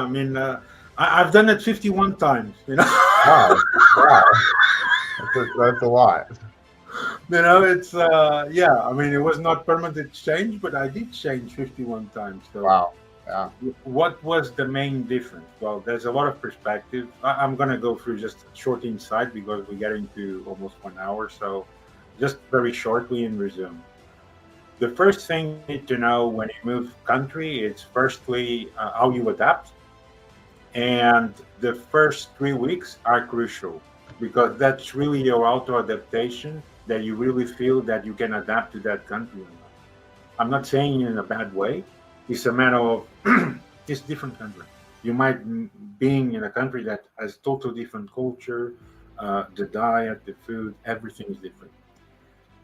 I mean, I've done it 51 times. Wow. Wow. That's a lot. It's yeah. I mean, it was not permanent change, but I did change 51 times. So, Wow. Yeah. what was the main difference? Well, there's a lot of perspective. I'm gonna go through just a short insight because we get into almost 1 hour. So, just very shortly in resume. The first thing you need to know when you move country is firstly how you adapt, and the first 3 weeks are crucial because that's really your auto adaptation that you really feel that you can adapt to that country or not. I'm not saying in a bad way. It's a matter of it's different country. You might being in a country that has totally different culture, the diet, the food, everything is different.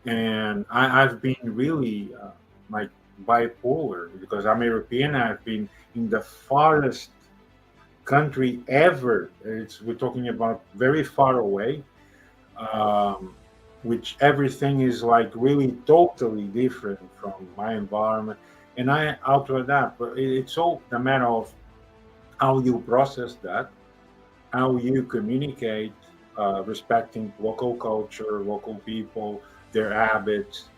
And I've been really like bipolar because I'm European. I've been in the farthest country ever. We're talking about very far away, um, which everything is like really totally different from my environment, and I how to adapt. But it's all the matter of how you process that, how you communicate, respecting local culture, local people, their habits.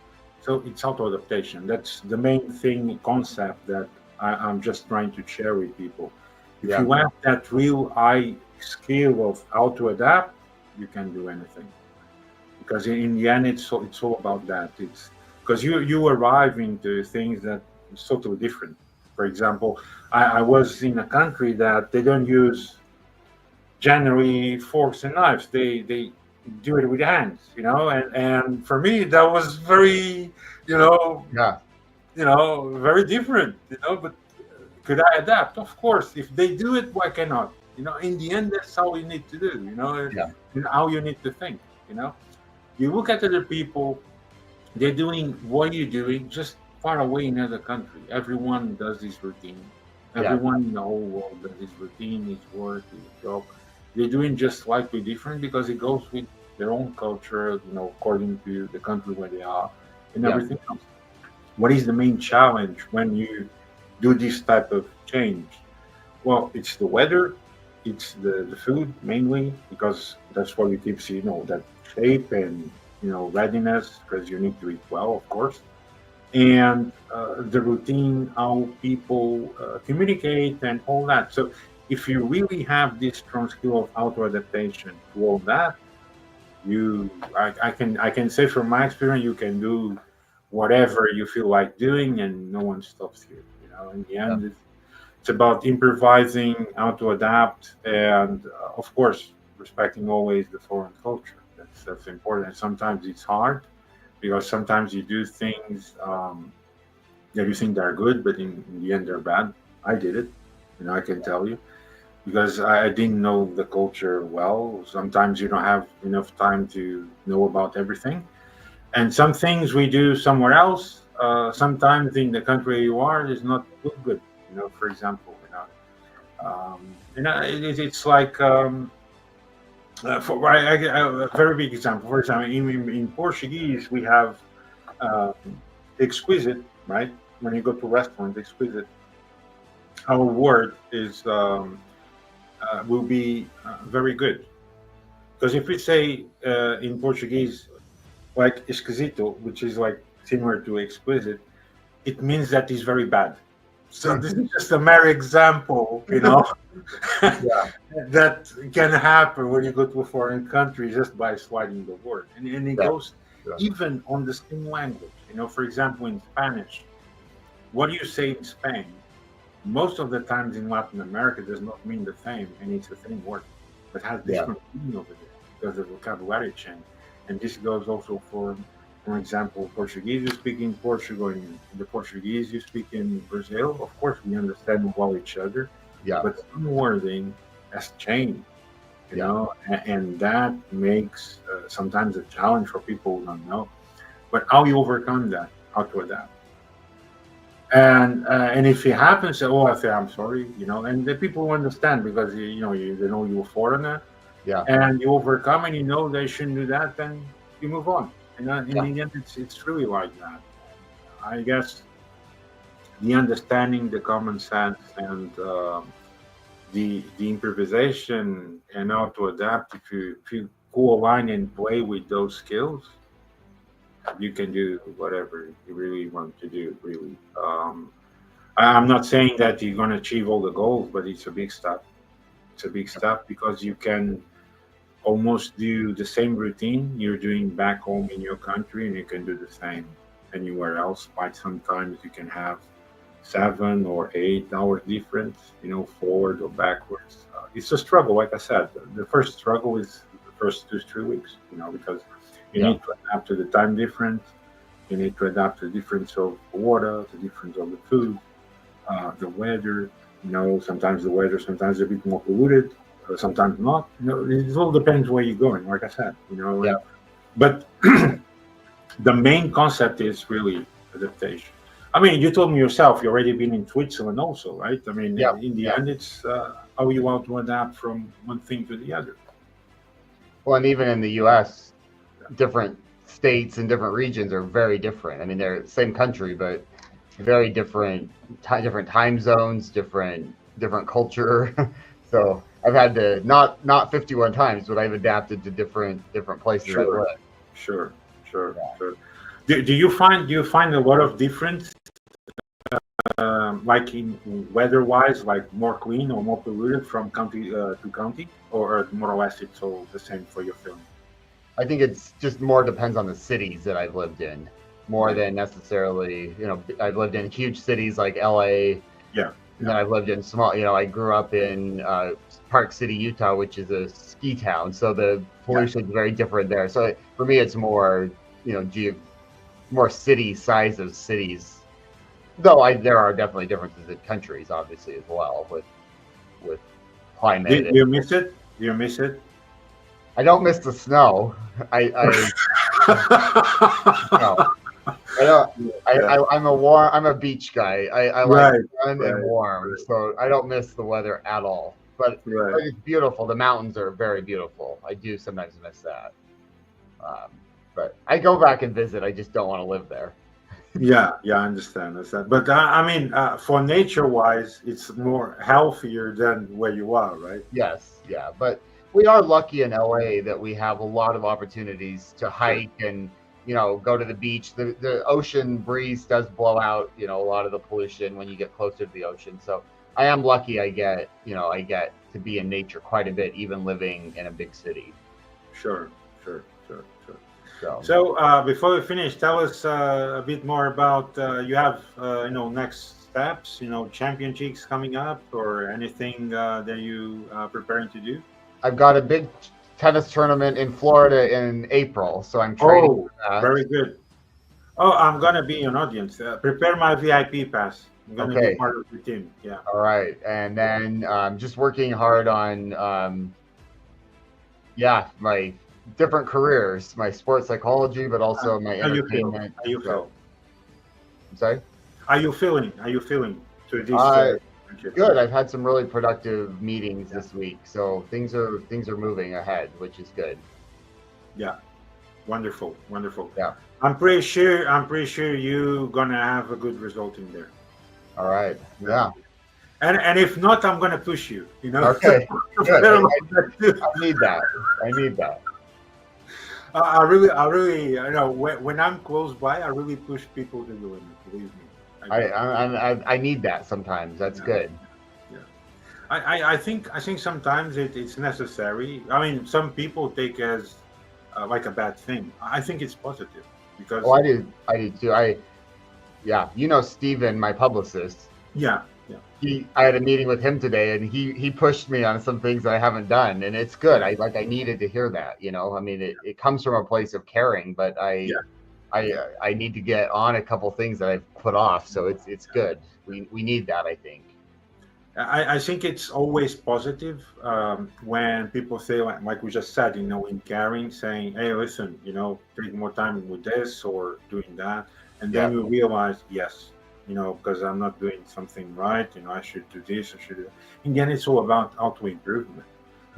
So it's auto adaptation. That's the main thing concept that I'm just trying to share with people. If Yeah. you have that real high skill of how to adapt, you can do anything. Because in the end, it's all about that. It's because you arrive into things that is totally different. For example, I was in a country that they don't use generally forks and knives. They do it with hands, and for me that was very, you know, Yeah. very different, but could I adapt? Of course. If they do it, why cannot? In the end, that's how you need to do, Yeah. and how you need to think, you look at other people, they're doing what you're doing just far away in another country. Everyone does this routine. Yeah. Everyone in the whole world does this routine, his work, his job. They're doing just slightly different because it goes with their own culture, according to the country where they are and Yeah. everything else. What is the main challenge when you do this type of change? Well, it's the weather, it's the food mainly, because that's what it keeps, that shape and, readiness, because you need to eat well, of course. And the routine, how people communicate and all that. So if you really have this strong skill of auto adaptation to all that, I can say from my experience, you can do whatever you feel like doing and no one stops you. In the Yeah. end, it's about improvising, how to adapt, and of course, respecting always the foreign culture. That's important. And sometimes it's hard because sometimes you do things that you think they're good, but in the end they're bad. I did it, I can tell you because I didn't know the culture well. Sometimes you don't have enough time to know about everything, and some things we do somewhere else. Sometimes in the country you are is not look good. For example, it's like a very big example. For example, in Portuguese we have um, exquisite, right? When you go to restaurants, exquisite. Our word is will be very good because if we say in Portuguese like esquisito, which is like similar to exquisite, it means that it's very bad. So this is just a mere example, Yeah. that can happen when you go to a foreign country just by sliding the word. And it Yeah. goes Yeah. even on the same language. For example, in Spanish, what do you say in Spain? most of the times in Latin America does not mean the same, and it's the same word, but has Yeah. different meaning over there because the vocabulary change. And this goes also for example, Portuguese you speak in Portugal, and the Portuguese you speak in Brazil. Of course, we understand well each other, Yeah. but some wording has changed, Yeah. and that makes sometimes a challenge for people who don't know. But how you overcome that, how to adapt. And if it happens, oh, I say I'm sorry, and the people understand because they know you're a foreigner, Yeah. and you overcome, and they shouldn't do that, then you move on. And in Yeah. the end, it's really like that. I guess the understanding, the common sense, and the improvisation, and how to adapt. If you go align and play with those skills, you can do whatever you really want to do. Really, I'm not saying that you're going to achieve all the goals, but it's a big step. It's a big step because you can almost do the same routine you're doing back home in your country, and you can do the same anywhere else. But sometimes you can have 7 or 8 hours difference, forward or backwards. It's a struggle, like I said. The first struggle is the first 2 3 weeks, because you Yeah. need to adapt to the time difference. You need to adapt to the difference of water, the difference of the food, the weather. Sometimes the weather, sometimes a bit more polluted, sometimes not. It all depends where you're going. Like I said, Yeah. but the main concept is really adaptation. I mean, you told me yourself you already been in Switzerland also, right? I mean, Yeah. in the Yeah. end, it's how you want to adapt from one thing to the other. Well, and even in the U.S., different states and different regions are very different. I mean, they're the same country, but very different, different time zones, different culture. So I've had to not 51 times, but I've adapted to different places I've Sure, lived. sure, sure, Yeah. sure. Do you find a lot of difference, like in weather-wise, like more clean or more polluted from county to county, or more or less it's all the same for your film? I think it's just more depends on the cities that I've lived in, more Yeah, than necessarily, I've lived in huge cities like LA, yeah, and then I've lived in small, I grew up in Park City, Utah, which is a ski town. So the yeah. pollution is very different there. So for me, it's more, more city size of cities. Though there are definitely differences in countries, obviously, as well with Do climate. you miss it? Do you miss it? I don't miss the snow. I no, I don't. Yeah. I'm a beach guy. I like Right, sun and right, warm, right, so I don't miss the weather at all. But right. it's beautiful. The mountains are very beautiful. I do sometimes miss that. Um, but I go back and visit. I just don't want to live there. Yeah, yeah, I understand. Understand. But I mean, for nature-wise, it's more healthier than where you are, right? Yes, yeah, but we are lucky in LA that we have a lot of opportunities to Sure. hike and go to the beach. The ocean breeze does blow out a lot of the pollution when you get closer to the ocean. So I am lucky. I get to be in nature quite a bit, even living in a big city. Sure, sure, sure, sure. So So before we finish, tell us a bit more about you have next steps, championships coming up, or anything that you preparing to do. I've got a big tennis tournament in Florida in April, so I'm training Oh, for that. very good. Oh, I'm gonna be an audience. Prepare my VIP pass. I'm gonna be Okay, part of the team. Yeah, all right, and then just working hard on yeah, my different careers, my sports psychology, but also my how you feel? entertainment. How you So, feel? I'm sorry. How you feeling? How you feeling to this Uh, championship? Good. I've had some really productive meetings Yeah, this week, so things are moving ahead, which is good. yeah, wonderful, wonderful. Yeah. I'm pretty sure you gonna have a good result in there. All right. Yeah. Yeah. And if not, I'm gonna push you. Okay. Good. Prepare like that too. I need that. I need that. I really, when I'm close by, I really push people to do it. Believe me, I I do. I need that sometimes. That's Yeah, good. yeah. I think sometimes it's necessary. I mean, some people take as like a bad thing. I think it's positive Oh, because I did too. Yeah. Steven, my publicist. yeah, I had a meeting with him today, and he pushed me on some things that I haven't done, and it's good. I needed to hear that. I mean, it comes from a place of caring, but Yeah. I need to get on a couple things that I've put off. So it's good. We need that, I think. I think it's always positive when people say, like we just said, in caring, saying, hey, listen, take more time with this or doing that. And then Yeah. you realize, yes, because I'm not doing something right, I should do this, I should do that. And then it's all about auto improvement.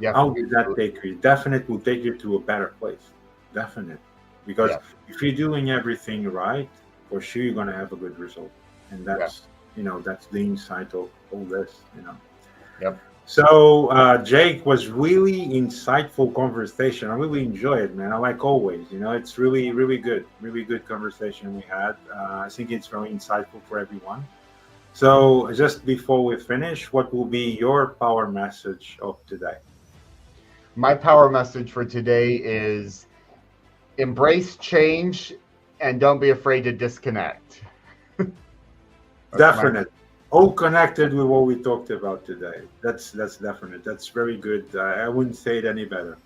Yeah. How does that take you? Definitely will take you to a better place. Definitely. Because Yeah. if you're doing everything right, for sure you're going to have a good result. And that's, that's the insight of all this. Yep. So, Jake, was really insightful conversation. I really enjoy it, man. I like always, it's really, really good conversation we had. I think it's very insightful for everyone. So, just before we finish, what will be your power message of today? My power message for today is embrace change and don't be afraid to disconnect. Definite. All connected with what we talked about today. That's definite. That's very good. I wouldn't say it any better.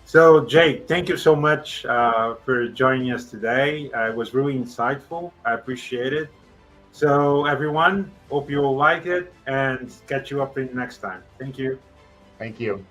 So, Jake, thank you so much for joining us today. It was really insightful. I appreciate it. So, everyone, hope you all like it and catch you up in next time. Thank you. Thank you.